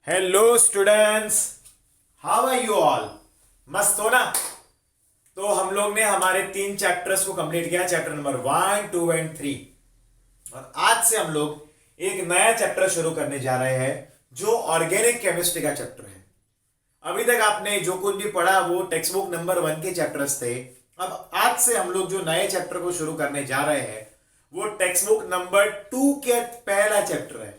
Hello students, how are you all? मस्त हो ना? तो हम लोग ने हमारे 3 चैप्टर्स को कंप्लीट किया, चैप्टर नंबर 1, 2 एंड 3। और आज से हम लोग एक नया चैप्टर शुरू करने जा रहे हैं जो ऑर्गेनिक केमिस्ट्री का चैप्टर है। अभी तक आपने जो कुछ भी पढ़ा वो टेक्स्ट बुक नंबर 1 के चैप्टर्स थे। अब आज से हम लोग जो नए चैप्टर को शुरू करने जा रहे हैं वो टेक्स्ट बुक नंबर 2 के पहला चैप्टर है,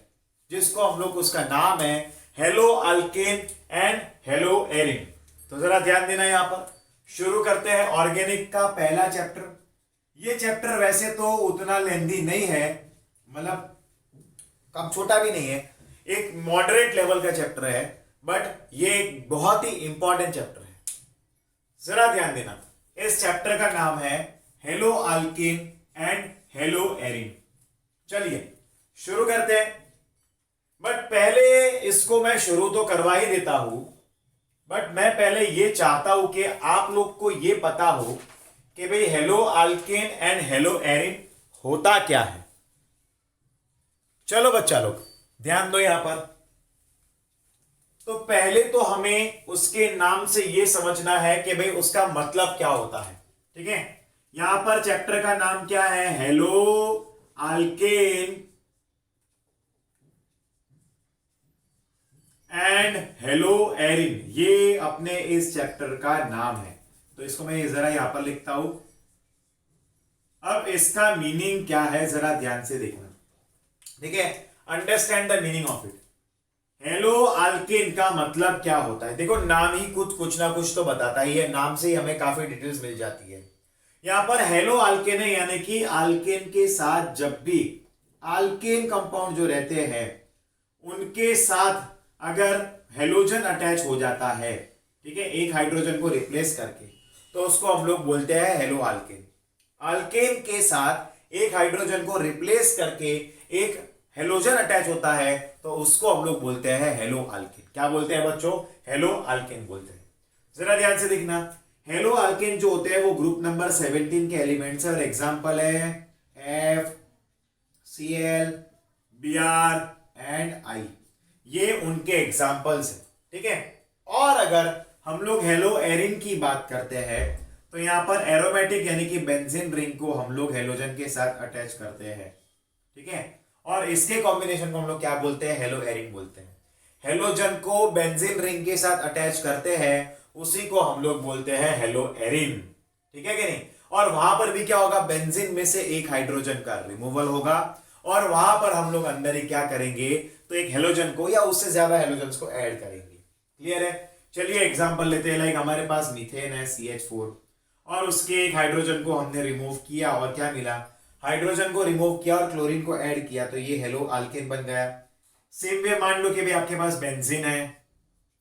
जिसको हम लोग उसका नाम है haloalkane and hello Erin. तो जरा ध्यान देना, यहां पर शुरू करते हैं ऑर्गेनिक का पहला चैप्टर। ये चैप्टर वैसे तो उतना लेंदी नहीं है, मतलब कम छोटा भी नहीं है, एक मॉडरेट लेवल का चैप्टर है, बट ये एक बहुत ही इंपॉर्टेंट चैप्टर है। जरा ध्यान देना, इस चैप्टर का नाम है haloalkane and hello Erin. चलिए शुरू करते हैं। बट पहले इसको मैं शुरू तो करवा ही देता हूं, बट मैं पहले ये चाहता हूं कि आप लोग को ये पता हो कि भाई hello alkane and hello Erin होता क्या है। चलो बच्चा लोग ध्यान दो यहां पर। तो पहले तो हमें उसके नाम से ये समझना है कि भाई उसका मतलब क्या होता है। ठीक है, यहां पर चैप्टर का नाम क्या है? Haloalkane and hello Erin, ये अपने इस चैप्टर का नाम है। तो इसको मैं जरा यहां पर लिखता हूं। अब इसका मीनिंग क्या है जरा ध्यान से देखना। ठीक है, understand the meaning of it. Hello alkane का मतलब क्या होता है? देखो, नाम ही कुछ ना कुछ तो बताता ही है, नाम से ही हमें काफी डिटेल्स मिल जाती है। यहां पर हेलो अल्केन है, यानी कि अल्केन के साथ जब भी अल्केन कंपाउंड जो रहते हैं उनके साथ अगर हेलोजन अटैच हो जाता है, ठीक है, एक हाइड्रोजन को रिप्लेस करके, तो उसको हम लोग बोलते हैं हेलो अल्केन। अल्केन के साथ एक हाइड्रोजन को रिप्लेस करके एक हेलोजन अटैच होता है, तो उसको हम लोग बोलते हैं हेलो अल्केन। क्या बोलते हैं बच्चों? हेलो अल्केन बोलते हैं। जरा ध्यान से देखना, हेलो अल्केन जो होते हैं वो ग्रुप नंबर 17 के एलिमेंट्स है, और एग्जांपल है F, Cl, Br and I। ये उनके एग्जाम्पल्स हैं। ठीक है, और अगर हम लोग हेलो एरिन की बात करते हैं तो यहां पर एरोमेटिक यानी कि बेंजीन रिंग को हम लोग हेलोजन के साथ अटैच करते हैं। ठीक है, और इसके कॉम्बिनेशन को हम लोग क्या बोलते हैं? हेलो एरिन बोलते हैं। हेलोजन को बेंजीन रिंग के साथ अटैच करते हैं, उसी को हम लोग बोलते हैं हेलो एरिन। ठीक है कि नहीं? और वहां पर भी क्या होगा? बेंजीन में से एक हाइड्रोजन का रिमूवल होगा, और वहां पर हम लोग अंदर ही क्या करेंगे? तो एक हेलोजन को या उससे ज्यादा हेलोजन को ऐड करेंगे। क्लियर है? चलिए एग्जांपल लेते हैं। लाइक हमारे पास मीथेन है CH4, और उसके एक हाइड्रोजन को हमने रिमूव किया, और क्या मिला? हाइड्रोजन को रिमूव किया और क्लोरीन को ऐड किया, तो ये हेलो अल्केन बन गया। सेम वे मान लो कि भाई आपके पास बेंजीन है,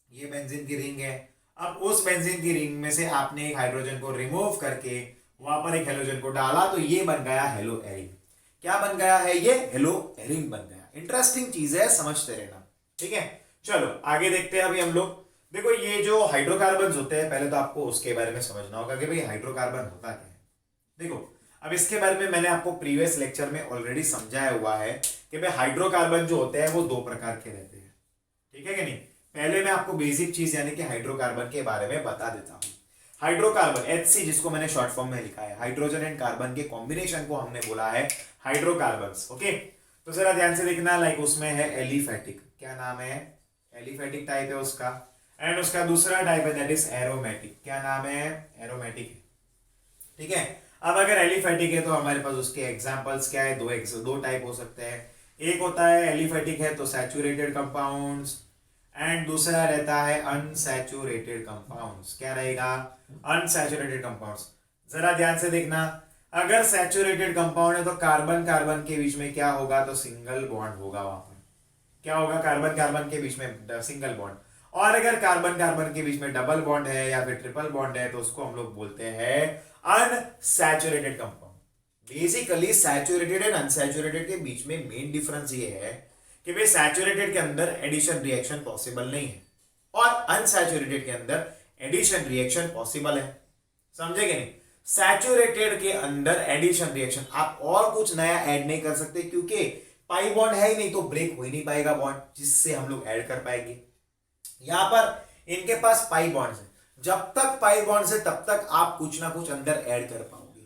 ये बेंजीन की रिंग है। अब उस बेंजीन की रिंग में से आपने एक हाइड्रोजन को रिमूव करके वहां पर एक हेलोजन को डाला, तो ये बन गया हेलो एरिन। क्या बन गया है? ये हेलो एरिन बन गया। इंटरेस्टिंग चीज है, समझते रहना। ठीक है, चलो आगे देखते हैं। अभी हम लोग देखो, ये जो हाइड्रोकार्बन होते हैं, पहले तो आपको उसके बारे में समझना होगा कि भाई हाइड्रोकार्बन होता क्या है। देखो, अब इसके बारे में मैंने आपको प्रीवियस लेक्चर में ऑलरेडी समझाया हुआ है कि भाई हाइड्रोकार्बन जो होते हैं वो 2 प्रकार के रहते हैं। ठीक है कि नहीं? पहले मैं आपको बेसिक चीज यानी कि हाइड्रोकार्बन के बारे में बता देता हूं। हाइड्रोकार्बन HC, जिसको मैंने शॉर्ट फॉर्म में लिखा है, हाइड्रोजन एंड कार्बन के कॉम्बिनेशन को हमने बोला है हाइड्रोकार्बन्स। ओके, तो जरा ध्यान से देखना। लाइक उसमें है एलिफेटिक, क्या नाम है? एलिफेटिक टाइप है उसका। एंड उसका दूसरा टाइप है दैट इज एरोमेटिक, क्या नाम है? एरोमेटिक है। ठीक है, अब अगर एलिफेटिक है तो हमारे पास उसके एग्जांपल्स क्या है? दो टाइप हो सकते हैं। एक होता है एलिफेटिक है तो सैचुरेटेड कंपाउंड्स, एंड दूसरा रहता है अनसैचुरेटेड कंपाउंड्स। क्या रहेगा? Unsaturated compounds. जरा ध्यान से देखना, अगर सैचुरेटेड कंपाउंड है तो कार्बन कार्बन के बीच में क्या होगा? तो सिंगल बॉन्ड होगा। वहां पर क्या होगा? कार्बन कार्बन के बीच में सिंगल बॉन्ड। और अगर कार्बन कार्बन के बीच में डबल बॉन्ड है या फिर ट्रिपल बॉन्ड है तो उसको हम लोग बोलते हैं unsaturated compound. Basically saturated and unsaturated के बीच में मेन डिफरेंस ये है कि भाई सैचुरेटेड के अंदर एडिशन रिएक्शन पॉसिबल नहीं है, और अनसैचुरेटेड के अंदर एडिशन रिएक्शन पॉसिबल है। समझे कि नहीं? सैचुरेटेड के अंदर एडिशन रिएक्शन आप और कुछ नया ऐड नहीं कर सकते, क्योंकि पाई बॉन्ड है ही नहीं, तो ब्रेक हो ही नहीं पाएगा बॉन्ड जिससे हम लोग ऐड कर पाएंगे। यहां पर इनके पास पाई बॉन्ड्स है, जब तक पाई बॉन्ड्स है तब तक आप कुछ ना कुछ अंदर ऐड कर पाओगे,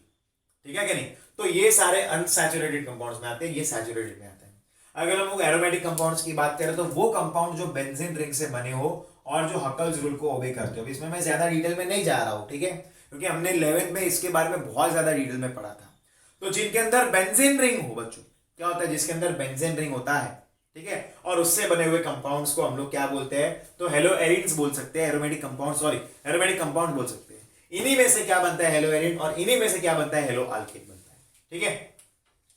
ठीक है कि नहीं। तो ये सारे अनसैचुरेटेड कंपाउंड्स में आते हैं, ये सैचुरेटेड में आते हैं। अगर हम लोग एरोमेटिक कंपाउंड्स की बात करें तो वो कंपाउंड जो बेंजीन रिंग से बने हो और जो हकल्स रूल को ओबे करते हो। इसमें मैं ज्यादा डिटेल में नहीं जा रहा हूं, ठीक है, क्योंकि हमने 11th में इसके बारे में बहुत ज्यादा डिटेल में पढ़ा था। तो जिनके अंदर बेंजीन रिंग हो बच्चों, क्या होता है, जिसके अंदर बेंजीन रिंग होता है, ठीक है, और उससे बने हुए कंपाउंड्स को हम लोग क्या बोलते हैं, तो हेलो एरिन्स बोल सकते हैं, aromatic compound, sorry aromatic compound बोल सकते हैं। इन्हीं में से क्या बनता है, हेलो एरिन, और इन्हीं में से क्या बनता है, हेलो अल्केन बनता है, ठीक है,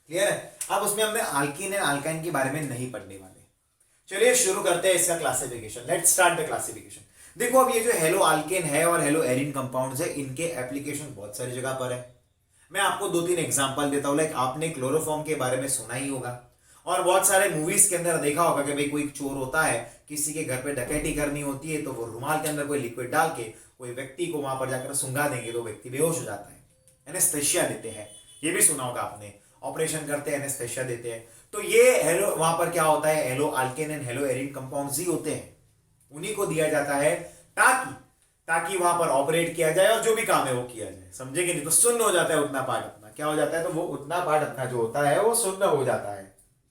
क्लियर है। अब उसमें हमने अल्कीन एंड अल्काइन के बारे में नहीं पढ़ने वाले। चलिए शुरू करते हैं इसका classification, let's start the classification. देखो अब ये जो हेलो अल्केन है और हेलो एरिन कंपाउंड्स है, इनके एप्लीकेशन बहुत सारी जगह पर है। मैं आपको 2-3 एग्जांपल देता हूं। लाइक आपने क्लोरोफॉर्म के बारे में सुना ही होगा और बहुत सारे मूवीज के अंदर देखा होगा कि भाई कोई चोर होता है, किसी के घर पे डकैती करनी होती है, तो वो रुमाल के अंदर कोई लिक्विड डाल के कोई व्यक्ति को वहां पर जाकर सुंगा देंगे तो व्यक्ति बेहोश हो जाता है, एनेस्थेशिया देते हैं, ये भी सुना होगा आपने, ऑपरेशन करते हैं, एनेस्थेशिया देते हैं। तो ये हेलो वहां पर क्या होता है, haloalkane and haloarene compounds ही होते हैं, उन्हीं को दिया जाता है ताकि ताकि वहां पर ऑपरेट किया जाए और जो भी काम है वो किया जाए, समझेंगे, नहीं तो सुन्न हो जाता है उतना पार्ट अपना, क्या हो जाता है, तो वो उतना पार्ट अपना जो होता है वो सुन्न हो जाता है,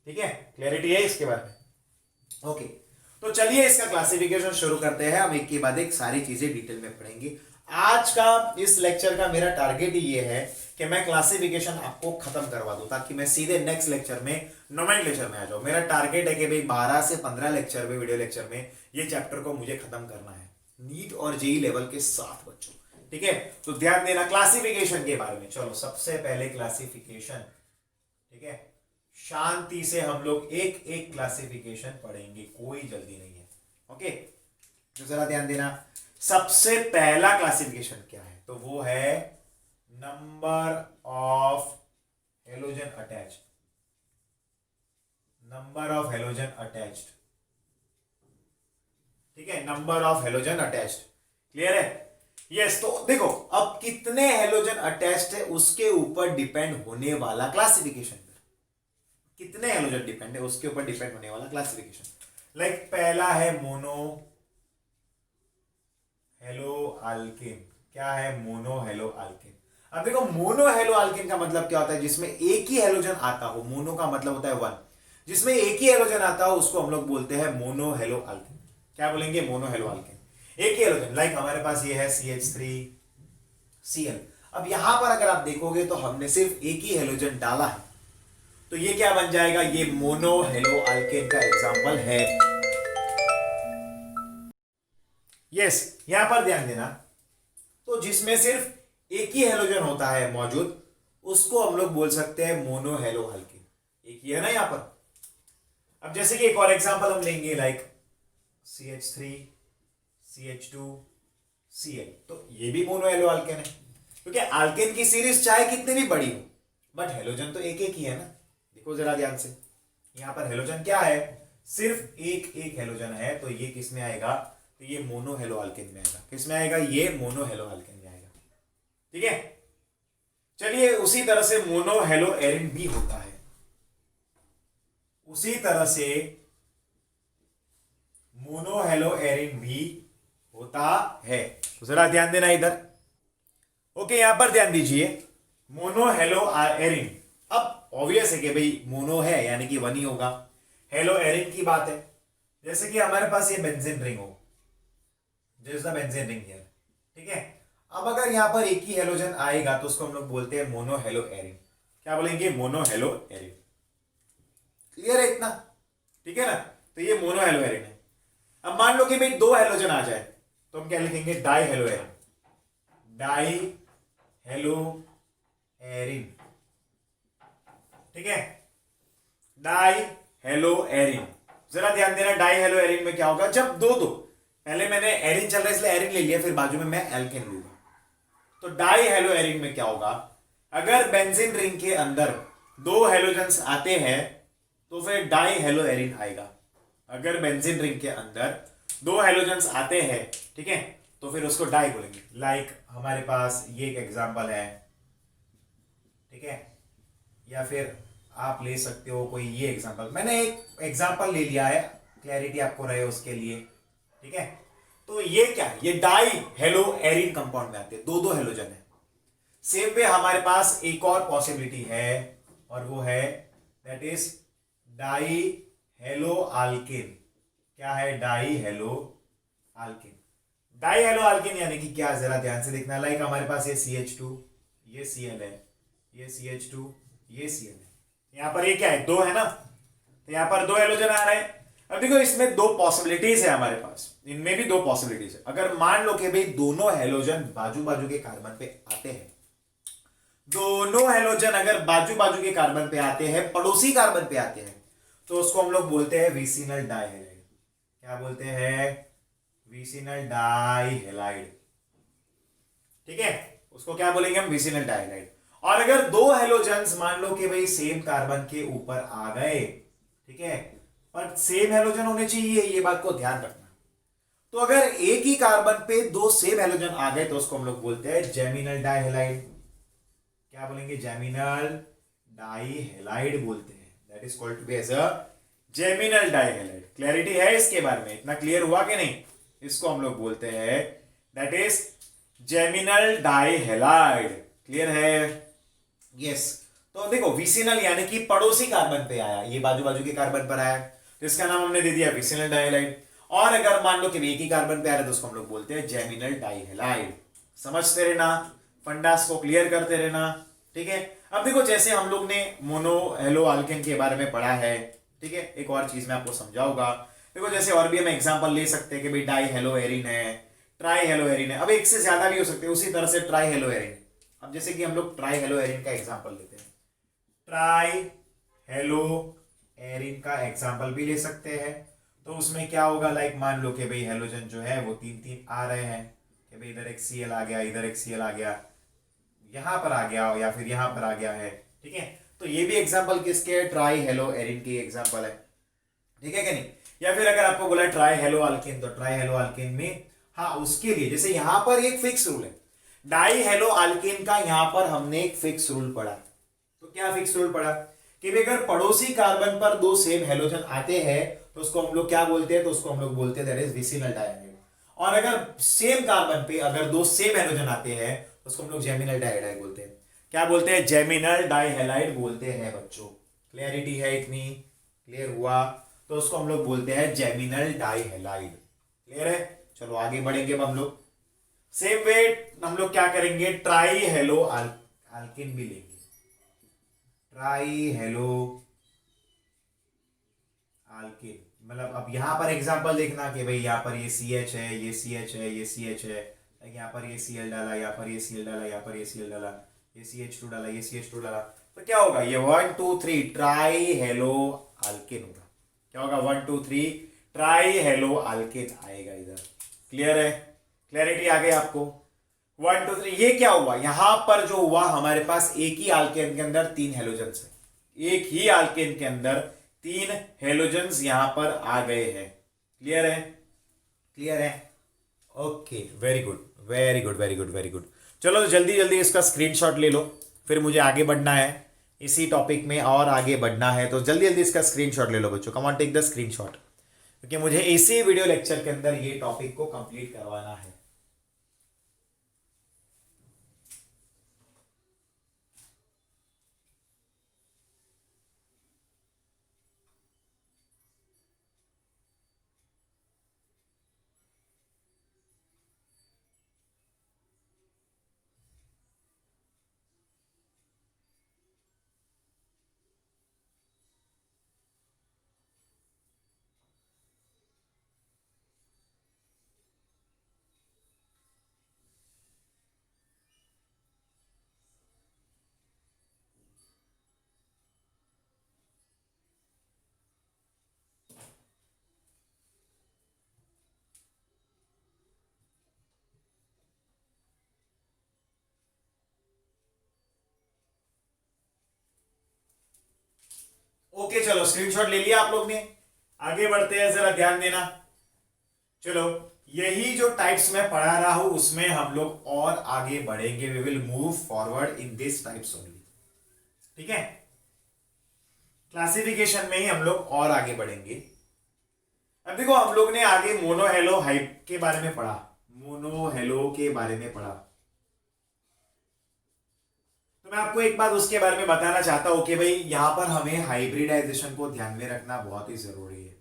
ठीक है, क्लैरिटी है इसके बारे में। ओके, तो चलिए इसका क्लासिफिकेशन शुरू करते हैं। हम एक के बाद एक सारी चीजें डिटेल में पढ़ेंगे। आज का इस लेक्चर का मेरा टारगेट ही ये है कि मैं क्लासिफिकेशन आपको खत्म करवा दूं ताकि मैं सीधे नेक्स्ट लेक्चर में नोमेनक्लेचर में आ जाऊं। मेरा टारगेट है कि भाई 12 से 15 लेक्चर में, वीडियो लेक्चर में ये चैप्टर को मुझे खत्म करना है, नीट और जेई लेवल के साथ बच्चों, ठीक है। तो ध्यान देना क्लासिफिकेशन के बारे में। चलो सबसे पहले क्लासिफिकेशन, ठीक है, शांति से हम लोग एक एक क्लासिफिकेशन पढ़ेंगे, कोई जल्दी नहीं है, ओके। तो जरा ध्यान देना, सबसे पहला क्लासिफिकेशन क्या है, तो वो है number of halogen attached, number of halogen attached, ठीक है, number of halogen attached, clear है। यस, तो देखो अब कितने हेलोजन अटैच्ड है उसके ऊपर डिपेंड होने वाला क्लासिफिकेशन, कितने हेलोजन डिपेंड है उसके ऊपर डिपेंड होने वाला क्लासिफिकेशन। लाइक पहला है मोनो हेलो अल्केन, क्या है, मोनो हेलो अल्केन। अब देखो मोनो हेलो अल्केन का मतलब क्या होता है, जिसमें एक ही हेलोजन आता हो, मोनो का मतलब होता है वन, जिसमें एक ही हेलोजन आता हो उसको हम लोग बोलते हैं मोनो हेलो अल्केन। क्या बोलेंगे, मोनो हेलो अल्केन, एक ही हेलोजन। लाइक हमारे पास ये है CH3Cl। अब यहां पर अगर आप देखोगे तो हमने सिर्फ एक ही हेलोजन डाला है, तो ये क्या बन जाएगा, ये मोनो हेलो अल्केन का एग्जांपल है। यस, यहां पर ध्यान देना, तो जिसमें सिर्फ एक ही हेलोजन होता है मौजूद, उसको हम लोग बोल सकते हैं मोनो हेलो अल्केन, एक ही है ना यहां पर। अब जैसे कि एक और एग्जांपल हम लेंगे, लाइक CH3 CH2 Cl, तो ये भी मोनो हेलो अल्केन है, क्योंकि अल्केन की सीरीज चाहे कितनी भी बड़ी हो बट हेलोजन तो एक एक ही है ना। देखो जरा ध्यान से, यहां पर हेलोजन क्या है, सिर्फ एक एक हेलोजन है, तो ये किस में आएगा, तो ये मोनो हेलो अल्केन में आएगा, किस में आएगा, ये मोनो हेलो अल्केन में आएगा, ठीक है। चलिए उसी तरह से मोनो हेलो एरिन भी होता है, उसी तरह से मोनो हेलो एरिन भी होता है, तो जरा ध्यान देना इधर, ओके, यहां पर ध्यान दीजिए, मोनो हेलो एरिन। अब ऑब्वियस है कि भाई मोनो है यानी कि वन ही होगा, हेलो एरिन की बात है, जैसे कि हमारे पास ये बेंजीन रिंग हो, जैसा बेंजीन रिंग है, ठीक है। अब अगर यहां पर एक ही हेलोजन आएगा तो उसको हम लोग बोलते हैं मोनो हेलो एरिन, क्या बोलेंगे, मोनो हेलो एरिन, क्लियर है इतना, ठीक है ना। तो ये मोनो हेलो एरिन है। अब मान लो कि भाई दो हेलोजन आ जाए तो हम क्या लिखेंगे, die hello Erin, die hello Erin, ठीक है, डाई हेलो एरिन। जरा ध्यान देना, डाई हेलो एरिन में क्या होगा, जब दो दो, पहले मैंने एरिन चल रहा है इसलिए एरिन ले लिया, फिर बाजू में मैं एल्केन लूंगा, तो डाई हेलो एरिन में क्या होगा, अगर बेंजीन रिंग के अंदर दो हेलोजन्स आते हैं तो फिर डाई हेलो एरिन आएगा। अगर बेंजीन रिंग के अंदर दो हेलोजन्स आते हैं, ठीक है, तो फिर उसको डाई बोलेंगे। लाइक हमारे पास ये एक एग्जांपल है, ठीक है, या फिर आप ले सकते हो कोई ये एग्जांपल, मैंने एक एग्जांपल ले लिया है, क्लैरिटी आपको रहे उसके लिए, ठीक है, तो ये क्या है, ये डाई हेलो एरिन कंपाउंड में आते हैं, दो दो हेलोजन है। सेम वे हमारे पास एक और पॉसिबिलिटी है और वो है that is die hello alkane. क्या है, die hello alkane. Die hello alkane यानी कि क्या, जरा ध्यान से देखना। लाइक हमारे पास ये CH2, ये Cl है, ये CH2, ये Cl है, यहां पर ये क्या है, दो है ना, तो यहां पर दो हेलोजन आ रहे हैं। अब देखो इसमें दो पॉसिबिलिटीज है हमारे पास, इनमें भी दो पॉसिबिलिटीज है। अगर मान लो कि भाई दोनों हेलोजन बाजू बाजू के कार्बन पे आते हैं, दोनों हेलोजन अगर बाजू बाजू के कार्बन पे आते हैं, पड़ोसी कार्बन पे आते हैं, तो उसको हम लोग बोलते हैं विसिनल डाइहेलाइड। क्या बोलते हैं, विसिनल डाइहेलाइड। ठीक है, उसको क्या बोलेंगे हम, विसिनल डाइहेलाइड। और अगर दो हेलोजन्स मान लो कि भाई सेम कार्बन के ऊपर आ गए, ठीक है, पर सेम हेलोजन होने चाहिए, ये बात को ध्यान रखना। तो अगर एक ही कार्बन पे दो सेम हेलोजन आ गए तो उसको हम लोग बोलते हैं जेमिनल डाइहेलाइड। क्या बोलेंगे, जेमिनल डाइहेलाइड बोलते हैं। That is called to be as a geminal dihalide. Clarity है इसके बारे में, इतना क्लियर हुआ कि नहीं? इसको हम लोग बोलते हैं that is geminal dihalide. Clear है? यस। तो देखो विसिनल यानी कि पड़ोसी कार्बन पे आया, ये बाजू बाजू के कार्बन पर आया, तो इसका नाम हमने दे दिया विसिनल डाइहेलाइड। और अगर मान लो कि एक ही कार्बन पे आ रहा है तो उसको हम लोग बोलते हैं जेमिनल डाइहेलाइड। समझते रहना, फंडास को क्लियर करते रहना। ठीक है, अब देखो जैसे हम लोग ने मोनो हेलो अल्केन के बारे में पढ़ा है, ठीक है, एक और चीज मैं आपको समझाऊंगा। देखो जैसे और भी हम एग्जांपल ले सकते हैं कि भाई डाई हेलो एरिन है, ट्राई हेलो एरिन है, अब एक से ज्यादा भी हो सकते हैं, उसी तरह से ट्राई हेलो एरिन। अब जैसे कि हम लोग ट्राई हेलो एरिन का एग्जांपल लेते हैं, ट्राई हेलो एरिन का एग्जांपल भी ले सकते हैं। तो उसमें क्या होगा, लाइक मान लो कि भाई हेलोजन जो है वो तीन तीन आ रहे हैं, कि भाई इधर एक Cl आ गया, इधर एक Cl आ गया, यहां पर आ गया, या फिर यहां पर आ गया है। ठीक है, तो ये भी एग्जांपल किसके, ट्राई हेलो एरिन की एग्जांपल है। ठीक है कि नहीं? या फिर अगर आपको बोला ट्राई हेलो अल्केन, तो ट्राई हेलो अल्केन में हाँ उसके लिए जैसे यहां पर एक फिक्स रूल है, डाई हेलो अल्केन का यहां पर हमने एक फिक्स रूल पढ़ा। तो क्या फिक्स रूल पढ़ा कि अगर पड़ोसी कार्बन पर दो सेम हेलोजन आते हैं तो उसको हम लोग क्या बोलते हैं, तो उसको हम लोग बोलते हैं दैट इज विसिनल डाइहेलाइड। और अगर सेम कार्बन पे अगर दो सेम हेलोजन आते हैं तो उसको हम लोग जेमिनल डाइहेलाइड बोलते हैं। क्या बोलते हैं, जेमिनल डाइहेलाइड बोलते हैं बच्चों। क्लियरिटी है इतनी? क्लियर हुआ? तो उसको हम लोग बोलते हैं जेमिनल डाइहेलाइड। क्लियर है? चलो आगे बढ़ेंगे अब हम लोग। सेम वे हम लोग क्या करेंगे, ट्राई हेलो अल्केन भी लेंगे। ट्राई हेलो अल्केन, मतलब अब यहां पर एग्जांपल देखना कि भाई यहां पर ये CH है, ये CH है, ये CH है, यहां पर ये Cl डाला, यहां पर ये Cl डाला, यहां पर ये Cl डाला, ये CH2 डाला, ये CH2 डाला, तो क्या होगा, ये 1 2 3 ट्राई हेलो अल्केन होगा। क्या होगा, 1 2 3 ट्राई हेलो अल्केन आएगा इधर। क्लियर है? क्लैरिटी आ गई आपको? 1 2 3 ये क्या हुआ, यहां पर जो हुआ हमारे पास एक ही अल्केन के अंदर तीन हेलोजन्स है, एक ही अल्केन के अंदर तीन हेलोजन्स यहां पर आ गए हैं। क्लियर है? क्लियर है? Okay, very good very good very good very good. चलो तो जल्दी जल्दी इसका स्क्रीनशॉट ले लो, फिर मुझे आगे बढ़ना है इसी टॉपिक में, और आगे बढ़ना है तो जल्दी जल्दी इसका स्क्रीनशॉट ले लो बच्चों। Come on take the screenshot, क्योंकि मुझे इसी वीडियो लेक्चर के अंदर ये टॉपिक को कंप्लीट करवाना है। ओके चलो स्क्रीनशॉट ले लिया आप लोग ने, आगे बढ़ते हैं, जरा ध्यान देना। चलो यही जो टाइप्स में पढ़ा रहा हूं उसमें हम लोग और आगे बढ़ेंगे, we will move forward in this types only. ठीक है, क्लासिफिकेशन में ही हम लोग और आगे बढ़ेंगे। अब देखो हम लोग ने आगे मोनो हेलो हाइप के बारे में पढ़ा, मोनो हेलो के बारे में पढ़ा, तो मैं आपको एक बात उसके बारे में बताना चाहता हूं कि भाई यहां पर हमें हाइब्रिडाइजेशन को ध्यान में रखना बहुत ही जरूरी है।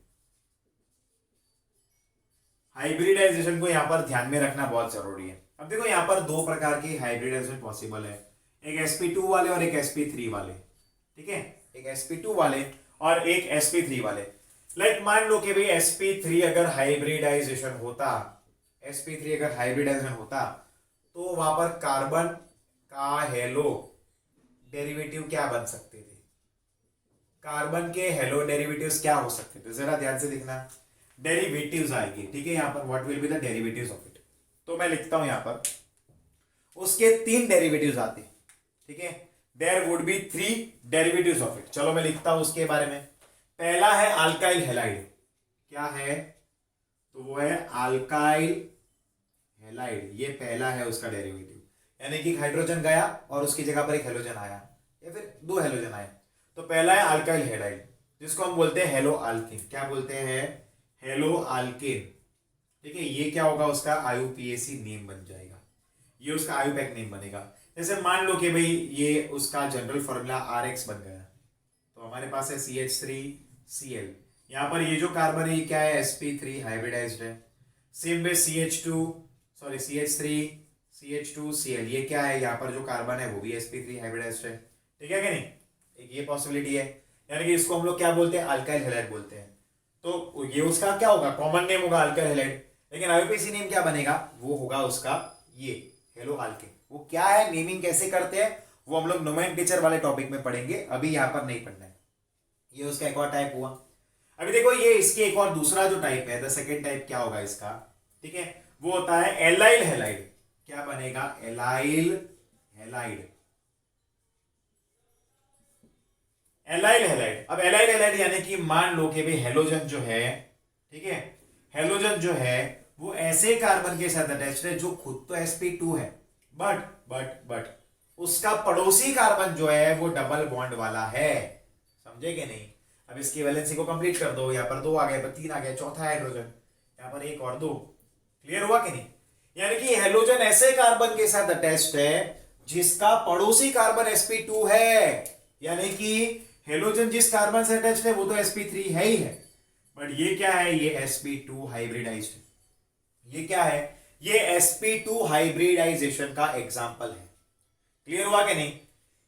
हाइब्रिडाइजेशन को यहां पर ध्यान में रखना बहुत जरूरी है। अब देखो यहां पर दो प्रकार की हाइब्रिडाइजेशन पॉसिबल है, एक sp2 वाले और एक sp3 वाले, ठीक है, एक sp2 वाले और एक sp3 वाले। लाइक मान लो कि भाई sp3 अगर हाइब्रिडाइजेशन होता, sp3 अगर हाइब्रिडाइजेशन होता तो वहां पर कार्बन का हेलो डेरिवेटिव क्या बन सकते थे, कार्बन के हेलो डेरिवेटिव्स क्या हो सकते थे, जरा ध्यान से देखना, डेरिवेटिव्स आएंगे, ठीक है, यहां पर what will be the derivatives of it. तो मैं लिखता हूं यहां पर उसके तीन डेरिवेटिव्स आते हैं, ठीक है, there would be three derivatives of it. चलो मैं लिखता हूं उसके बारे में। पहला है अल्काइल हैलाइड, क्या है, तो वो है अल्काइल हैलाइड, ये पहला है उसका डेरिवेटिव, यानी कि हाइड्रोजन गया और उसकी जगह पर एक हेलोजन आया या फिर दो हेलोजन आए, तो पहला है अल्काइल हैलाइड जिसको हम बोलते हैं हेलो अल्किन, क्या बोलते हैं, हेलो अल्किन, ठीक है। ये क्या होगा, उसका आईयूपीएसी नेम बन जाएगा, ये उसका आईयूपैक नेम बनेगा। जैसे मान लो कि भाई ये उसका जनरल फॉर्मूला RX बन गया, तो हमारे पास है CH3Cl, यहां पर ये जो कार्बन है ये क्या है, sp3 हाइब्रिडाइज्ड है। सेम वे CH2Cl, ये क्या है, यहाँ पर जो कार्बन है वो भी sp3 हाइब्रिडाइज्ड है, ठीक है कि नहीं, एक ये पॉसिबिलिटी है, यानी कि इसको हम लोग क्या बोलते हैं, अल्काइल हैलाइड बोलते हैं। तो ये उसका क्या होगा, कॉमन नेम होगा अल्काइल हैलाइड, लेकिन आईयूपीएसी नेम क्या बनेगा, वो होगा उसका ये हेलो अल्किन। वो क्या है, नेमिंग कैसे करते हैं वो हम लोग नोमेनक्लेचर वाले टॉपिक में पढ़ेंगे, अभी यहां पर नहीं पढ़ना है। ये उसका एक और टाइप हुआ। अभी देखो ये इसके एक और दूसरा जो टाइप है, द सेकेंड टाइप क्या होगा इसका, ठीक है, वो होता है एलाइल हैलाइड। क्या बनेगा, एलाइल हैलाइड, एलाइल हैलाइड। अब एलाइल हैलाइड यानी कि मान लो कि भाई हेलोजन जो है, ठीक है, हेलोजन जो है वो ऐसे कार्बन के साथ अटैच्ड है जो खुद तो sp2 है, बट उसका पड़ोसी कार्बन जो है वो डबल बॉन्ड वाला है, समझे कि नहीं। अब इसकी वैलेंसी को कंप्लीट कर दो, यहां पर दो आ गए, पर तीन आ गया, चौथा हाइड्रोजन, यहां पर एक और दो, क्लियर हुआ कि नहीं। यानी कि हेलोजन ऐसे कार्बन के साथ अटैच्ड है जिसका पड़ोसी कार्बन sp2 है, यानी कि हेलोजन जिस कार्बन से अटैच्ड है वो तो sp3 है ही है, बट ये क्या है, ये sp2 हाइब्रिडाइज्ड है। ये क्या है, ये sp2 हाइब्रिडाइजेशन का एग्जांपल है, क्लियर हुआ कि नहीं।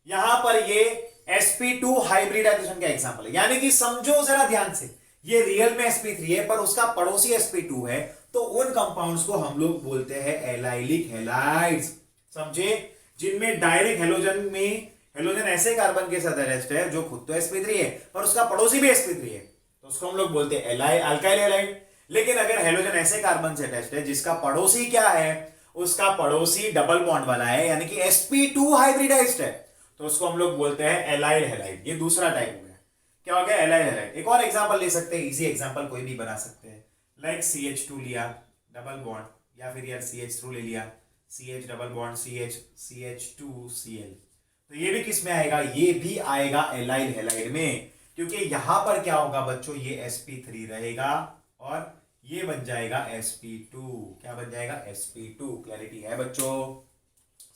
यहां पर ये sp2 हाइब्रिडाइजेशन का एग्जांपल है, यानी कि समझो जरा ध्यान से, ये रियल में sp3 है पर उसका पड़ोसी sp2 है, तो उन कंपाउंड्स को हम लोग बोलते हैं एलाइलिक हैलाइड्स, समझे, जिनमें डायरेक्ट हेलोजन ऐसे कार्बन के साथ अटैच्ड है जो खुद तो sp3 है पर उसका पड़ोसी भी sp3 है, तो उसको हम लोग बोलते हैं अल्काइल हैलाइड। लेकिन अगर हेलोजन ऐसे कार्बन से अटैच्ड है जिसका पड़ोसी क्या है, उसका पड़ोसी डबल बॉन्ड वाला है, यानी कि sp2 हाइब्रिडाइज्ड है, तो उसको हम लोग बोलते हैं एलाइल हैलाइड। ये दूसरा टाइप हो गया, क्या हो गया, एलाइल हैलाइड। एक और एग्जांपल ले सकते हैं, इजी एग्जांपल कोई भी बना सकते हैं, लाइक CH2 लिया डबल बॉन्ड, या फिर यार CH3 ले लिया, CH डबल बॉन्ड CH2Cl, तो ये भी किस में आएगा, ये भी आएगा एलाइल हैलाइड में, क्योंकि यहां पर क्या होगा बच्चों, ये sp3 रहेगा और ये बन जाएगा sp2, क्या बन जाएगा, sp2। क्लैरिटी है बच्चों,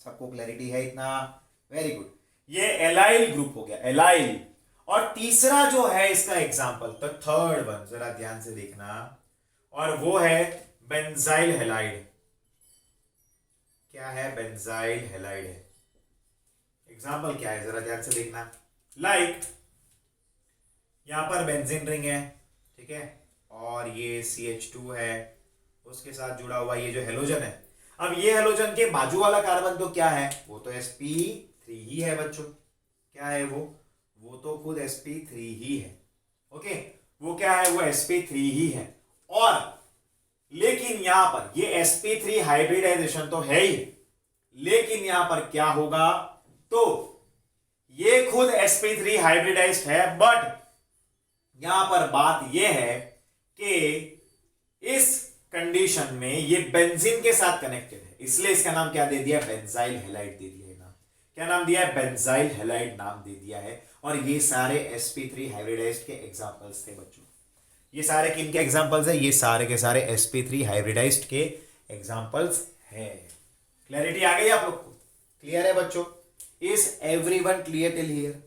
सबको क्लैरिटी है इतना, वेरी गुड। ये एलाइल ग्रुप हो गया, एलाइल। और तीसरा जो है इसका एग्जांपल, तो थर्ड वन जरा ध्यान से देखना, और वो है बेंजाइल हैलाइड। क्या है, बेंजाइल हैलाइड है। एग्जांपल क्या है जरा ध्यान से देखना, लाइक यहां पर बेंजीन रिंग है, ठीक है, और ये CH2 है, उसके साथ जुड़ा हुआ ये जो हेलोजन है। अब ये हेलोजन के बाजू वाला कार्बन तो क्या है, वो तो sp3 ही है बच्चों, क्या है वो तो खुद sp3 ही है, ओके, वो क्या है, वो sp3 ही है। और लेकिन यहां पर ये sp3 हाइब्रिडाइजेशन तो है ही, लेकिन यहां पर क्या होगा, तो ये खुद sp3 हाइब्रिडाइज्ड है, बट यहां पर बात यह है कि इस कंडीशन में ये बेंजीन के साथ कनेक्टेड है, इसलिए इसका नाम क्या दे दिया, बेंजाइल हैलाइड दे दिया है नाम। क्या नाम दिया है, बेंजाइल हैलाइड नाम दे दिया है। और ये सारे sp3 हाइब्रिडाइज्ड के एग्जांपल्स थे बच्चों, ये सारे किन के एग्जांपल्स है? ये सारे के सारे sp3 हाइब्रिडाइज्ड के एग्जांपल्स है। क्लैरिटी आ गई आप लोग को? क्लियर है बच्चों? Is everyone clear till here?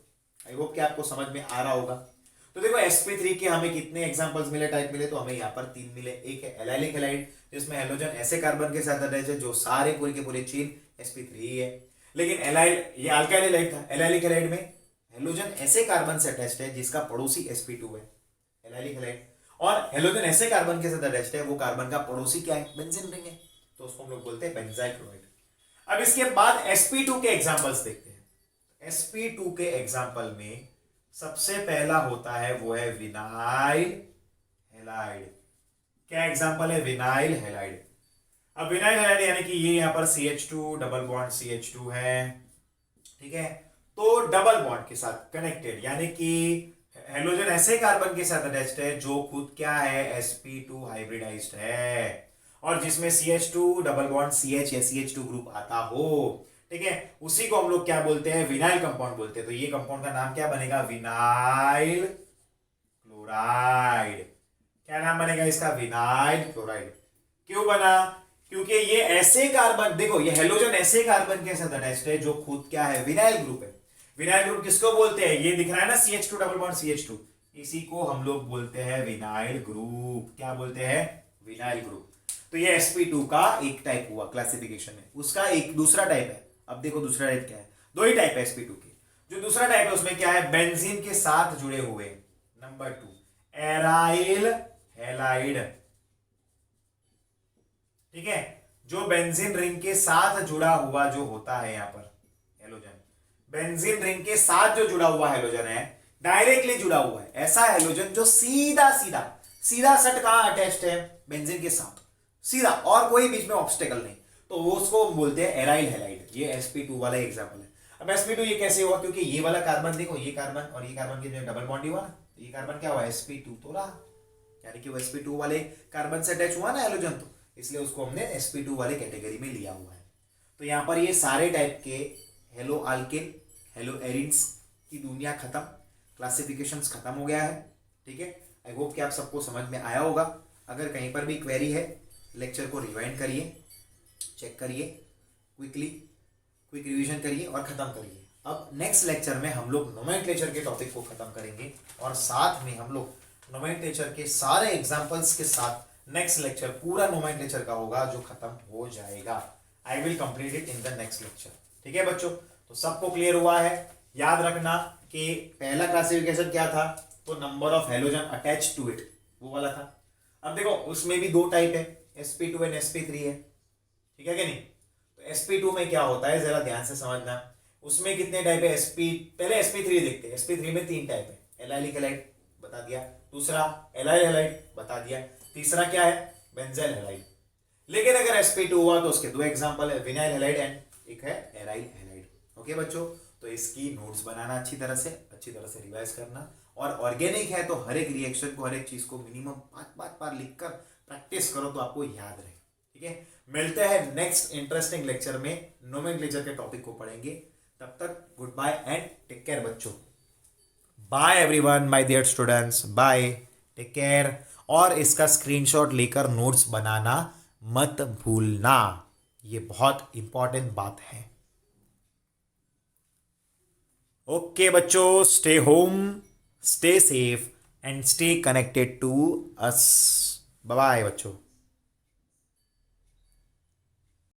I hope कि आपको समझ में आ रहा होगा। तो देखो sp3 के हमें कितने एग्जांपल्स मिले, टाइप मिले? तो हमें यहाँ पर 3 मिले। एक है एलाइलिक हैलाइड, जिसमें हेलोजन ऐसे कार्बन के साथ अटैच है जो सारे पूरे के पूरे चेन sp3 ही है। लेकिन एलाइल, ये अल्काइल हैलाइड था। एलाइलिक हैलाइड में हेलोजन ऐसे कार्बन से अटैच्ड है जिसका पड़ोसी sp2 है, एलाइलिक हैलाइड। और हेलोजन ऐसे कार्बन के साथ अटैच्ड है, वो कार्बन का पड़ोसी क्या है? बेंजीन रिंग है, तो उसको हम लोग बोलते हैं बेंजाइल क्लोराइड। अब इसके बाद sp2 के एग्जांपल्स देखते हैं। sp2 के एग्जांपल में सबसे पहला होता है वो है विनाइल हैलाइड। क्या एग्जांपल है? Vinyl halide. अब विनाइल हैलाइड यानी कि ये यहां पर CH2 डबल बॉन्ड CH2 है, ठीक है। तो डबल बॉन्ड के साथ कनेक्टेड, यानी कि हेलोजन ऐसे कार्बन के साथ अटैच्ड है जो खुद क्या है? sp2 हाइब्रिडाइज्ड है, और जिसमें CH2 डबल बॉन्ड CH या CH2 ग्रुप आता हो, ठीक है। उसी को हम लोग क्या बोलते हैं? विनाइल कंपाउंड बोलते हैं। तो ये कंपाउंड का नाम क्या बनेगा? Vinyl chloride. क्या नाम बनेगा इसका? Vinyl chloride. क्यों बना? क्योंकि ये ऐसे कार्बन, देखो ये हेलोजन ऐसे कार्बन के साथ अटैच्ड है जो खुद क्या है? विनाइल ग्रुप है। विनाइल ग्रुप किसको बोलते हैं? ये दिख रहा है ना CH2 डबल बॉन्ड CH2, इसी को हम लोग बोलते हैं विनाइल ग्रुप। क्या बोलते हैं? Vinyl group. तो ये sp2 का एक टाइप हुआ क्लासिफिकेशन में। उसका एक दूसरा टाइप है। अब देखो दूसरा टाइप क्या है? दो ही टाइप है sp2 के। जो दूसरा टाइप है उसमें क्या है? बेंजीन के साथ जुड़े हुए, नंबर 2 एराइल हैलाइड, ठीक है। जो बेंजीन रिंग के साथ जुड़ा हुआ जो होता है यहां पर हेलोजन, बेंजीन रिंग के साथ जो जुड़ा हुआ हेलोजन है, डायरेक्टली जुड़ा हुआ है, ऐसा हेलोजन जो सीधा सीधा सीधा सट कहां अटैच्ड है? बेंजीन के साथ, सीधा, और कोई बीच में ऑब्स्टेकल नहीं, तो वो उसको बोलते हैं एराइल हैलाइड। ये sp2 वाला एग्जांपल है। अब sp2 ये कैसे हुआ? क्योंकि ये वाला कार्बन देखो, ये कार्बन और ये कार्बन के जो डबल बॉन्ड हुआ ना, तो ये कार्बन क्या हुआ? sp2 तो रहा, यानी कि वो sp2 वाले कार्बन से अटैच हुआ ना हेलोजन, तो इसलिए उसको हमने sp2 वाले कैटेगरी में लिया हुआ है। तो यहां पर ये सारे टाइप के हेलो अल्केन, हेलो एरिन्स की दुनिया खत्म, क्लासिफिकेशंस खत्म हो गया है, ठीक है। आई होप कि आप सबको समझ में आया होगा। अगर कहीं पर भी क्वेरी है, लेक्चर को रिवाइंड करिए, चेक करिए, क्विक रिवीजन करिए और ख़त्म करिए। अब नेक्स्ट लेक्चर में हम लोग नोमेनक्लेचर के टॉपिक को ख़त्म करेंगे, और साथ में हम लोग नोमेनक्लेचर के सारे एग्जांपल्स के साथ नेक्स्ट लेक्चर पूरा नोमेनक्लेचर का होगा जो खत्म हो जाएगा। I will complete it in the next lecture, ठीक है बच्चों। तो सबको क्लियर हुआ है? याद रखना कि पहला क्लासिफिकेशन क्या था? तो number of halogen attach to it, वो वाला था। अब देखो उसमें भी दो टाइप है, sp2 एंड sp3 है, ठीक है कि नहीं? तो sp2 में क्या होता है जरा ध्यान से समझना। उसमें कितने टाइप है? पहले sp3 देखते हैं। sp3 में 3 टाइप है। एलाइलिक हैलाइड बता दिया, दूसरा एलाइल हैलाइड बता दिया, तीसरा क्या है? Benzyl halide. लेकिन अगर sp2 हुआ तो उसके दो एग्जांपल है, विनाइल हैलाइड एंड एक है एराइल हैलाइड। ओके बच्चों, तो इसकी नोट्स बनाना अच्छी तरह से रिवाइज करना, और ऑर्गेनिक है तो हर एक रिएक्शन को, हर एक चीज को मिनिमम 5 बार लिखकर प्रैक्टिस करो तो आपको याद रहे, ठीक है। मिलते हैं नेक्स्ट इंटरेस्टिंग लेक्चर में, नोमेनक्लेचर के टॉपिक को पढ़ेंगे। तब तक goodbye and take care बच्चों। Bye everyone my dear students, bye, take care. और इसका स्क्रीनशॉट लेकर नोट्स बनाना मत भूलना, ये बहुत इंपॉर्टेंट बात है। ओके बच्चों, stay home, stay safe and stay connected to us. Bye bye बच्चों।